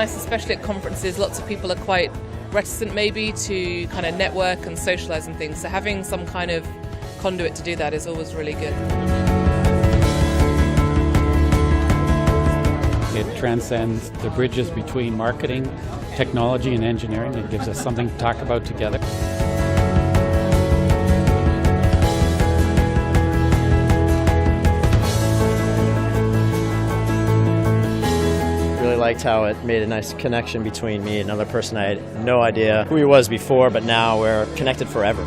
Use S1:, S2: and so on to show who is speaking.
S1: nice, especially at conferences. Lots of people are quite reticent maybe to kind of network and socialise and things. So having some kind of conduit to do that is always really good.
S2: It transcends the bridges between marketing, technology and engineering. It gives us something to talk about together.
S3: Really liked how it made a nice connection between me and another person. I had no idea who he was before, but now we're connected forever.